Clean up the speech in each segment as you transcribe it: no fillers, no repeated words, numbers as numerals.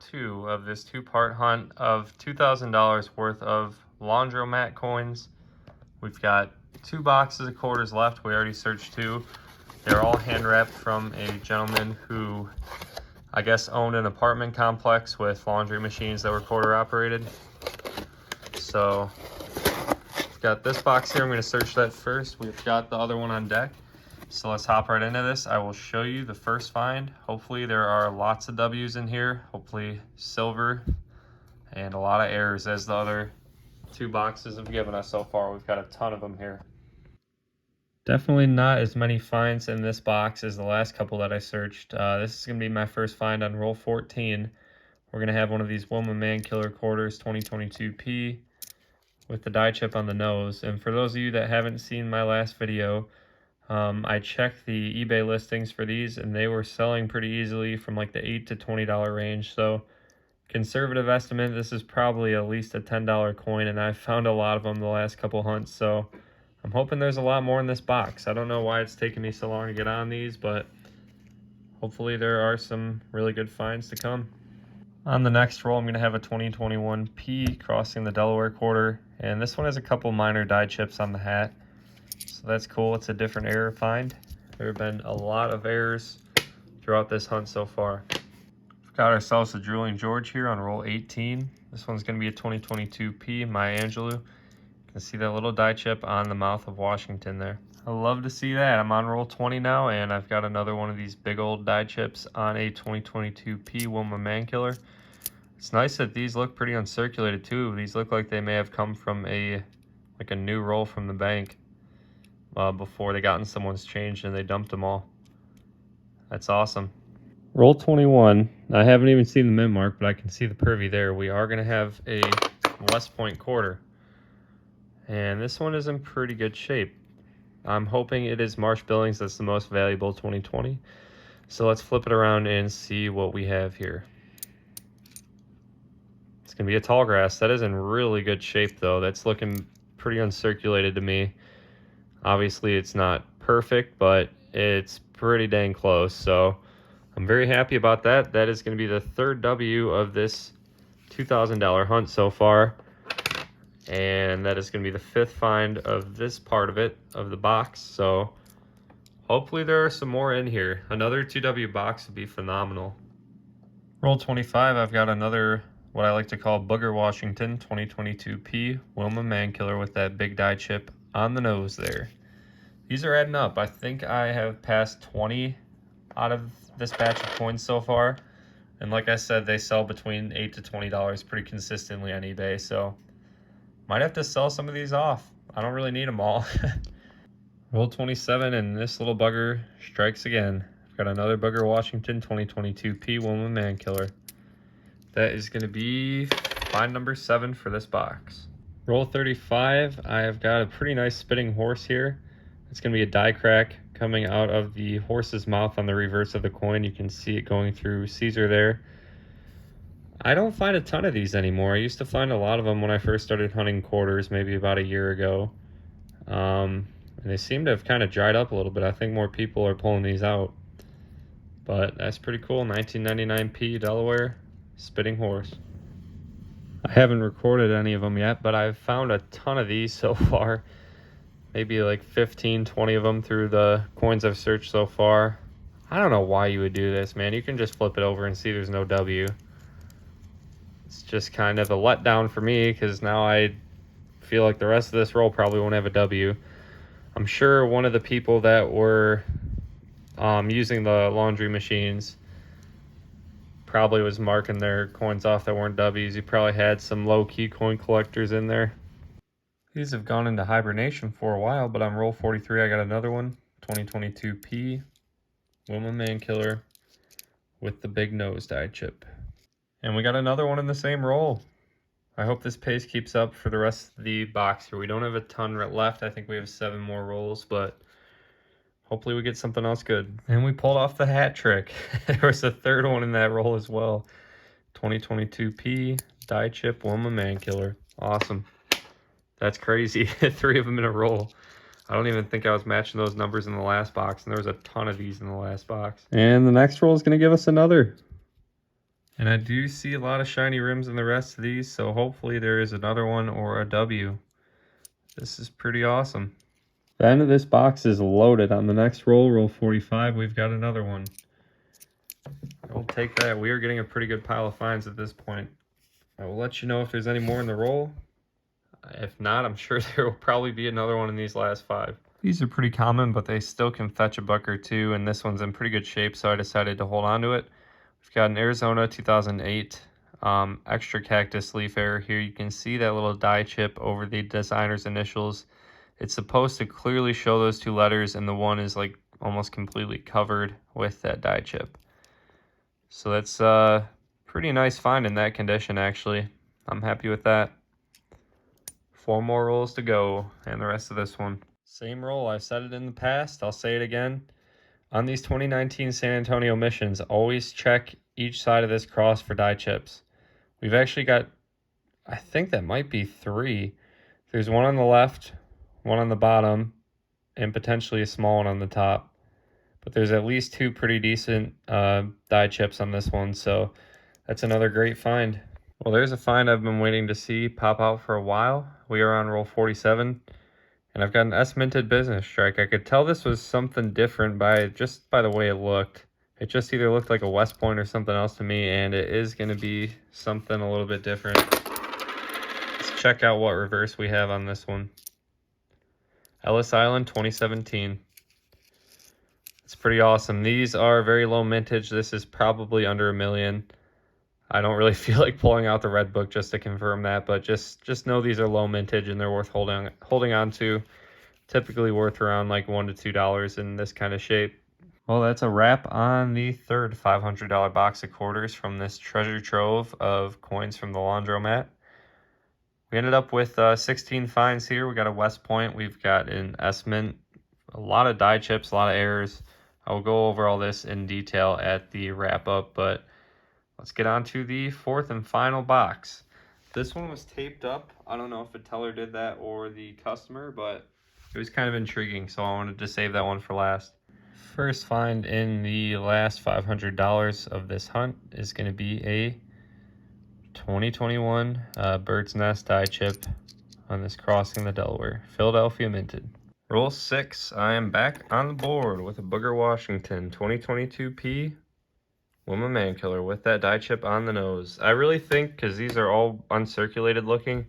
part 2 of this 2-part hunt of $2,000 worth of Laundromat coins. We've got 2 boxes of quarters left. We already searched 2. They're all hand wrapped from a gentleman who I guess owned an apartment complex with laundry machines that were quarter operated. So we've got this box here. I'm going to search that first. We've got the other one on deck. So let's hop right into this. I will show you the first find. Hopefully there are lots of W's in here. Hopefully silver and a lot of errors as the other 2 boxes have given us so far. We've got a ton of them here. Definitely not as many finds in this box as the last couple that I searched. This is going to be my first find on roll 14. We're going to have one of these Wilma Mankiller quarters 2022P with the die chip on the nose. And for those of you that haven't seen my last video, I checked the eBay listings for these and they were selling pretty easily from like the $8 to $20 range. So conservative estimate, this is probably at least a $10 coin, and I've found a lot of them the last couple hunts. So I'm hoping there's a lot more in this box. I don't know why it's taking me so long to get on these, but hopefully there are some really good finds to come. On the next roll, I'm going to have a 2021 P crossing the Delaware quarter, and this one has a couple minor die chips on the hat. So that's cool. It's a different error find. There have been a lot of errors throughout this hunt so far. We've got ourselves a Drooling George here on roll 18. This one's going to be a 2022 P Maya Angelou. You can see that little die chip on the mouth of Washington there. I love to see that. I'm on roll 20 now, and I've got another one of these big old die chips on a 2022 P Wilma Mankiller. It's nice that these look pretty uncirculated too. These look like they may have come from a new roll from the bank. Before they got in someone's change and they dumped them all. That's awesome. Roll 21. I haven't even seen the mint mark, but I can see the pervy there. We are going to have a West Point quarter. And this one is in pretty good shape. I'm hoping it is Marsh Billings that's the most valuable 2020. So let's flip it around and see what we have here. It's going to be a tall grass. That is in really good shape though. That's looking pretty uncirculated to me. Obviously, it's not perfect, but it's pretty dang close. So I'm very happy about that. That is going to be the 3rd W of this $2,000 hunt so far. And that is going to be the 5th find of this part of it, of the box. So hopefully there are some more in here. Another 2W box would be phenomenal. Roll 25, I've got another, what I like to call Booger Washington 2022P Wilma Mankiller with that big die chip on the nose there. These are adding up. I think I have passed 20 out of this batch of coins so far. And like I said, they sell between $8 to $20 pretty consistently on eBay. So might have to sell some of these off. I don't really need them all. Roll 27 and this little bugger strikes again. I've got another Booger Washington 2022 P Wilma Mankiller. That is going to be find number 7 for this box. Roll 35, I have got a pretty nice spitting horse here. It's going to be a die crack coming out of the horse's mouth on the reverse of the coin. You can see it going through Caesar there. I don't find a ton of these anymore. I used to find a lot of them when I first started hunting quarters, maybe about a year ago. And they seem to have kind of dried up a little bit. I think more people are pulling these out. But that's pretty cool. 1999 P Delaware spitting horse. I haven't recorded any of them yet, but I've found a ton of these so far. Maybe like 15, 20 of them through the coins I've searched so far. I don't know why you would do this, man. You can just flip it over and see there's no W. It's just kind of a letdown for me because now I feel like the rest of this roll probably won't have a W. I'm sure one of the people that were using the laundry machines probably was marking their coins off that weren't W's. You probably had some low-key coin collectors in there. These have gone into hibernation for a while, but on roll 43 I got another one, 2022 P Wilma Mankiller with the big nose die chip. And we got another one in the same roll. I hope this pace keeps up for the rest of the box here. We don't have a ton left. I think we have 7 more rolls, but hopefully we get something else good. And we pulled off the hat trick. There was a 3rd one in that roll as well. 2022 P die chip Wilma Mankiller. Awesome. That's crazy. 3 of them in a roll. I don't even think I was matching those numbers in the last box, and there was a ton of these in the last box. And the next roll is going to give us another. And I do see a lot of shiny rims in the rest of these, so hopefully there is another one or a W. This is pretty awesome. The end of this box is loaded. On the next roll, roll 45, we've got another one. I'll take that. We are getting a pretty good pile of finds at this point. I will let you know if there's any more in the roll. If not, I'm sure there will probably be another one in these last 5. These are pretty common, but they still can fetch a buck or two, and this one's in pretty good shape, so I decided to hold on to it. We've got an Arizona 2008 extra cactus leaf error here. You can see that little die chip over the designer's initials. It's supposed to clearly show those 2 letters, and the one is like almost completely covered with that die chip. So that's pretty nice find in that condition, actually. I'm happy with that. 4 more rolls to go, and the rest of this one. Same roll. I've said it in the past. I'll say it again. On these 2019 San Antonio missions, always check each side of this cross for die chips. We've actually got, I think that might be 3. There's one on the left, one on the bottom, and potentially a small one on the top. But there's at least 2 pretty decent die chips on this one, so that's another great find. Well, there's a find I've been waiting to see pop out for a while. We are on roll 47, and I've got an S-minted business strike. I could tell this was something different just by the way it looked. It just either looked like a West Point or something else to me, and it is going to be something a little bit different. Let's check out what reverse we have on this one. Ellis Island 2017. It's pretty awesome. These are very low mintage. This is probably under $1 million. I don't really feel like pulling out the red book just to confirm that, but just know these are low mintage and they're worth holding on to. Typically worth around like $1 to $2 in this kind of shape. Well, that's a wrap on the third $500 box of quarters from this treasure trove of coins from the Laundromat. We ended up with 16 finds here. We got a West Point. We've got an S-mint, a lot of die chips, a lot of errors. I will go over all this in detail at the wrap up, but let's get on to the 4th and final box. This one was taped up. I don't know if the teller did that or the customer, but it was kind of intriguing, so I wanted to save that one for last. First find in the last $500 of this hunt is going to be a 2021 Bird's Nest die chip on this Crossing the Delaware, Philadelphia minted. Roll 6, I am back on the board with a Booger Washington 2022 P Wilma Mankiller with that die chip on the nose. I really think, because these are all uncirculated looking,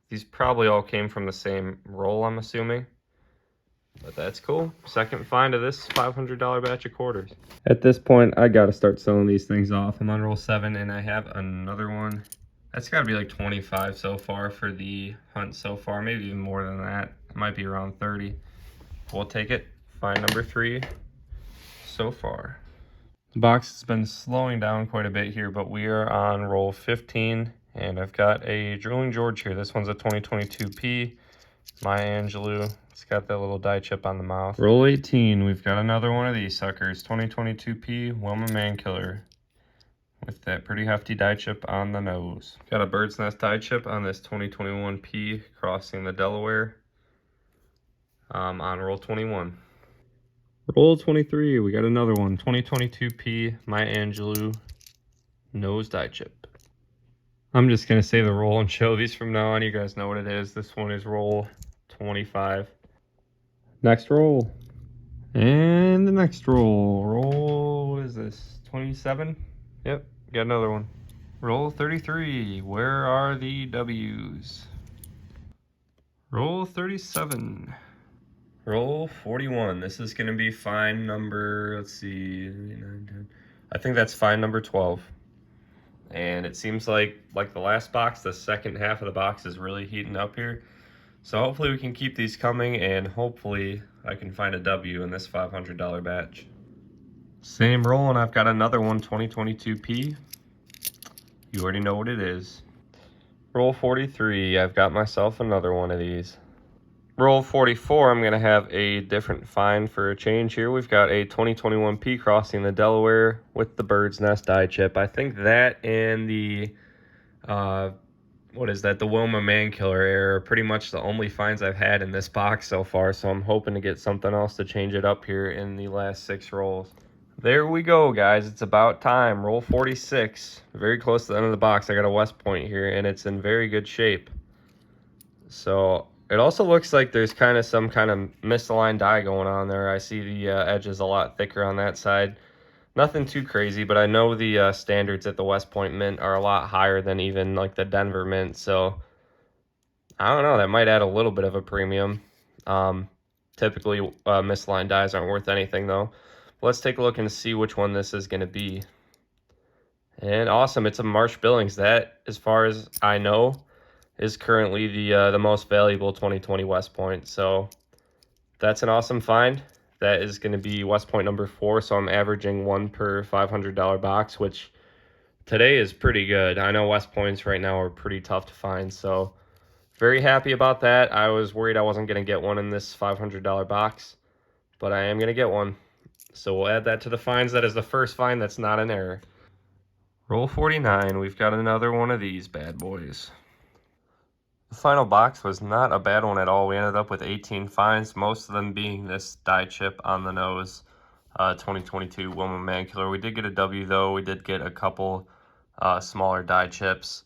these probably all came from the same roll, I'm assuming. But that's cool. Second find of this $500 batch of quarters. At this point, I gotta start selling these things off. I'm on roll 7 and I have another one. That's gotta be like 25 so far for the hunt so far, maybe even more than that. It might be around 30. We'll take it. Find number 3 so far. The box has been slowing down quite a bit here, but we are on roll 15 and I've got a Drooling George here. This one's a 2022 P Maya Angelou. It's got that little die chip on the mouth. Roll 18, we've got another one of these suckers. 2022 P Wilma Mankiller with that pretty hefty die chip on the nose. Got a Bird's Nest die chip on this 2021 P Crossing the Delaware on roll 21. Roll 23, we got another one. 2022 P Maya Angelou nose die chip. I'm just going to save the roll and show these from now on. You guys know what it is. This one is roll 25. Next roll. And the next roll. Roll, what is this? 27? Yep, got another one. Roll 33. Where are the W's? Roll 37. Roll 41. This is going to be find number, let's see, 9, 10. I think that's find number 12. And it seems like the last box, the second half of the box is really heating up here. So hopefully we can keep these coming, and hopefully I can find a W in this $500 batch. Same roll, and I've got another one, 2022 P. You already know what it is. Roll 43, I've got myself another one of these. Roll 44, I'm going to have a different find for a change here. We've got a 2021 P Crossing the Delaware with the Bird's Nest die chip. I think that and the, what is that, the Wilma Mankiller error are pretty much the only finds I've had in this box so far, so I'm hoping to get something else to change it up here in the last 6 rolls. There we go, guys. It's about time. Roll 46. Very close to the end of the box. I got a West Point here, and it's in very good shape. So it also looks like there's kind of some kind of misaligned die going on there. I see the edge is a lot thicker on that side. Nothing too crazy, but I know the standards at the West Point Mint are a lot higher than even like the Denver Mint. So I don't know. That might add a little bit of a premium. Typically, misaligned dies aren't worth anything though. Let's take a look and see which one this is going to be. And awesome, it's a Marsh Billings. That, as far as I know, is currently the most valuable 2020 West Point. So that's an awesome find. That is going to be West Point number 4. So I'm averaging 1 per $500 box, which today is pretty good. I know West Points right now are pretty tough to find. So very happy about that. I was worried I wasn't going to get one in this $500 box, but I am going to get one. So we'll add that to the finds. That is the first find that's not an error. Roll 49. We've got another one of these bad boys. The final box was not a bad one at all. We ended up with 18 finds, most of them being this die chip on the nose 2022 Wilma Macular. We did get a W though. We did get a couple smaller die chips.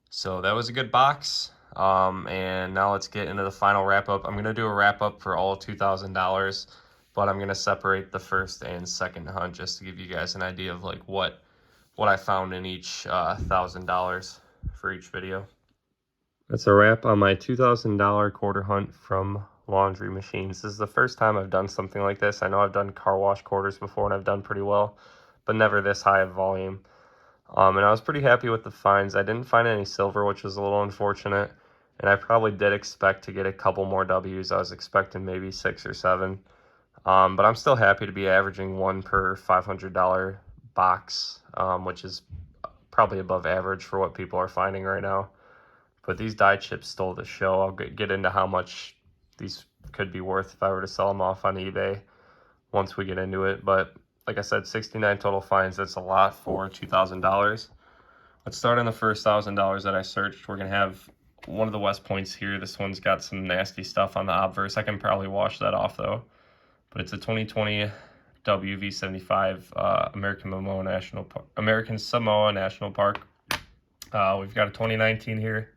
So that was a good box. And now let's get into the final wrap up. I'm going to do a wrap up for all $2,000, but I'm going to separate the first and second hunt just to give you guys an idea of like what I found in each $1,000 for each video. That's a wrap on my $2,000 quarter hunt from Laundry Machines. This is the first time I've done something like this. I know I've done car wash quarters before and I've done pretty well, but never this high of volume. And I was pretty happy with the finds. I didn't find any silver, which was a little unfortunate, and I probably did expect to get a couple more W's. I was expecting maybe 6 or 7, but I'm still happy to be averaging 1 per $500 box, which is probably above average for what people are finding right now. But these die chips stole the show. I'll get into how much these could be worth if I were to sell them off on eBay once we get into it. But like I said, 69 total finds. That's a lot for $2,000. Let's start on the first $1,000 that I searched. We're going to have one of the West Points here. This one's got some nasty stuff on the obverse. I can probably wash that off though. But it's a 2020 WV75 American Samoa National Park. We've got a 2019 here.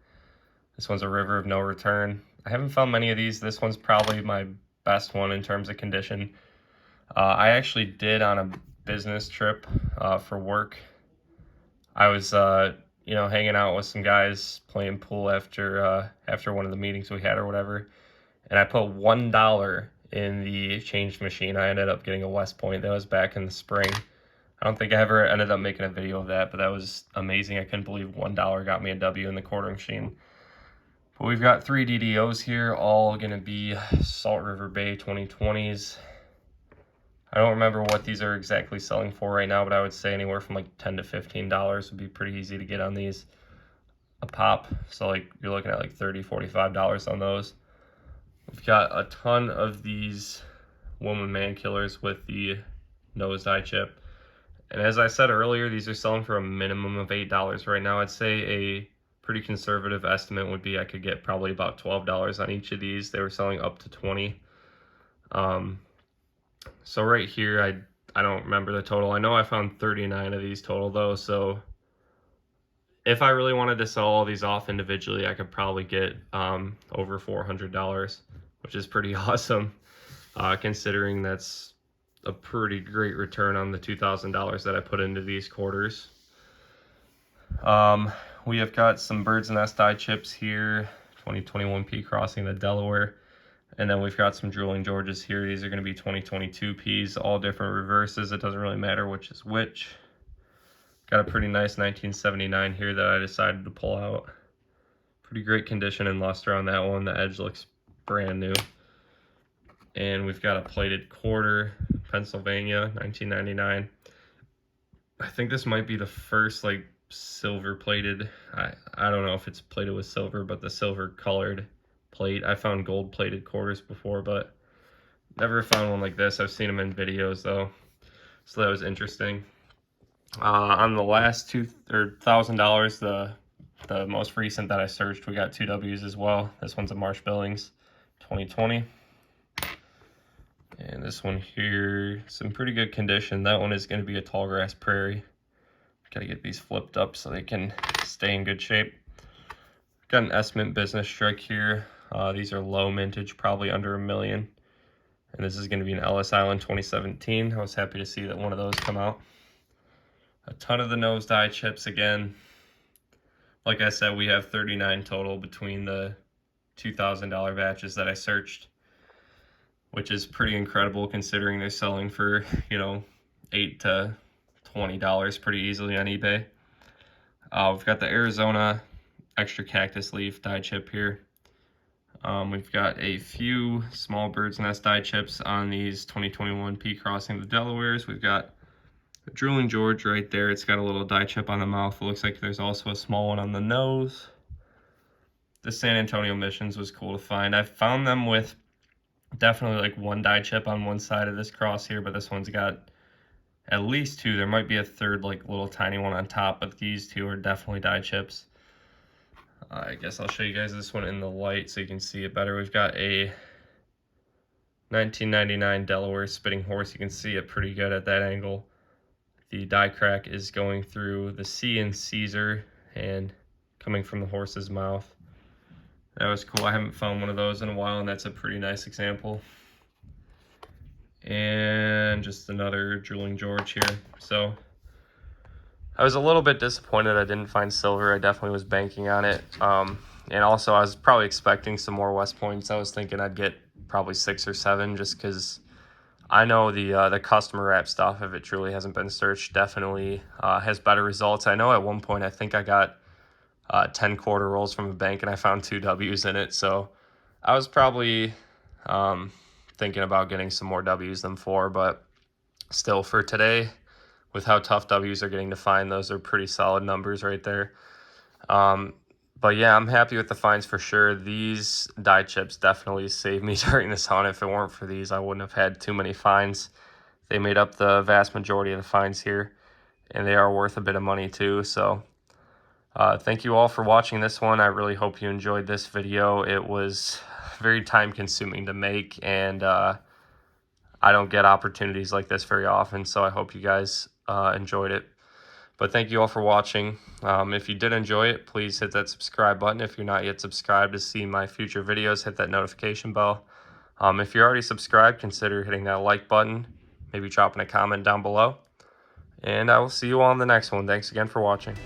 This one's a River of No Return. I haven't found many of these. This one's probably my best one in terms of condition. I actually did on a business trip for work. I was, hanging out with some guys playing pool after one of the meetings we had or whatever, and I put $1 in the change machine. I ended up getting a West Point. That was back in the spring. I don't think I ever ended up making a video of that, but that was amazing. I couldn't believe $1 got me a W in the quarter machine. But we've got 3 DDOs here, all going to be Salt River Bay 2020s. I don't remember what these are exactly selling for right now, but I would say anywhere from like $10 to $15 would be pretty easy to get on these a pop. So like you're looking at like $30, $45 on those. We've got a ton of these Woman Man Killers with the nose die chip. And as I said earlier, these are selling for a minimum of $8 right now. I'd say a pretty conservative estimate would be I could get probably about $12 on each of these. They were selling up to 20. So right here, I don't remember the total. I know I found 39 of these total though. So if I really wanted to sell all these off individually, I could probably get over $400, which is pretty awesome, considering that's a pretty great return on the $2,000 that I put into these quarters. We have got some Bird's Nest die chips here, 2021 P Crossing the Delaware, and then we've got some Drooling Georges here. These are going to be 2022 Ps, all different reverses. It doesn't really matter which is which. Got a pretty nice 1979 here that I decided to pull out. Pretty great condition and luster on that one. The edge looks brand new. And we've got a plated quarter, Pennsylvania, 1999. I think this might be the first like silver plated. I don't know if it's plated with silver, but the silver colored plate. I found gold plated quarters before, but never found one like this. I've seen them in videos though, so that was interesting. On the last $1,000, the most recent that I searched, we got 2 W's as well. This one's a Marsh Billings 2020. And this one here, some pretty good condition. That one is going to be a tall grass prairie. Got to get these flipped up so they can stay in good shape. Got an S-Mint business strike here. These are low mintage, probably under $1 million. And this is going to be an Ellis Island 2017. I was happy to see that one of those come out. A ton of the nose die chips again. Like I said, we have 39 total between the $2,000 batches that I searched, which is pretty incredible considering they're selling for, you know, $8 to $20 pretty easily on eBay. We've got the Arizona extra cactus leaf die chip here. We've got a few small bird's nest die chips on these 2021 P Crossing the Delawares. We've got a Drooling George right there. It's got a little die chip on the mouth. It looks like there's also a small one on the nose. The San Antonio Missions was cool to find. I found them with definitely like one die chip on one side of this cross here, but this one's got at least two. There might be a third like little tiny one on top, but these two are definitely die chips. I guess I'll show you guys this one in the light so you can see it better. We've got a 1999 Delaware Spitting Horse. You can see it pretty good at that angle. The die crack is going through the C in Caesar and coming from the horse's mouth. That was cool. I haven't found one of those in a while, and that's a pretty nice example. And just another Drooling George here. So I was a little bit disappointed I didn't find silver. I definitely was banking on it. And also I was probably expecting some more West Points. I was thinking I'd get probably 6 or 7 just because I know the customer wrap stuff, if it truly hasn't been searched, definitely has better results. I know at one point I think I got 10 quarter rolls from a bank and I found 2 W's in it. So I was probably thinking about getting some more W's than 4, but still for today, with how tough W's are getting to find, those are pretty solid numbers right there. But yeah, I'm happy with the finds for sure. These die chips definitely saved me during this hunt. If it weren't for these, I wouldn't have had too many finds. They made up the vast majority of the finds here, and they are worth a bit of money too. So thank you all for watching this one. I really hope you enjoyed this video. It was very time consuming to make, and I don't get opportunities like this very often, so I hope you guys enjoyed it. But thank you all for watching. If you did enjoy it, please hit that subscribe button. If you're not yet subscribed to see my future videos, hit that notification bell. If you're already subscribed, consider hitting that like button, maybe dropping a comment down below. And I will see you all in the next one. Thanks again for watching.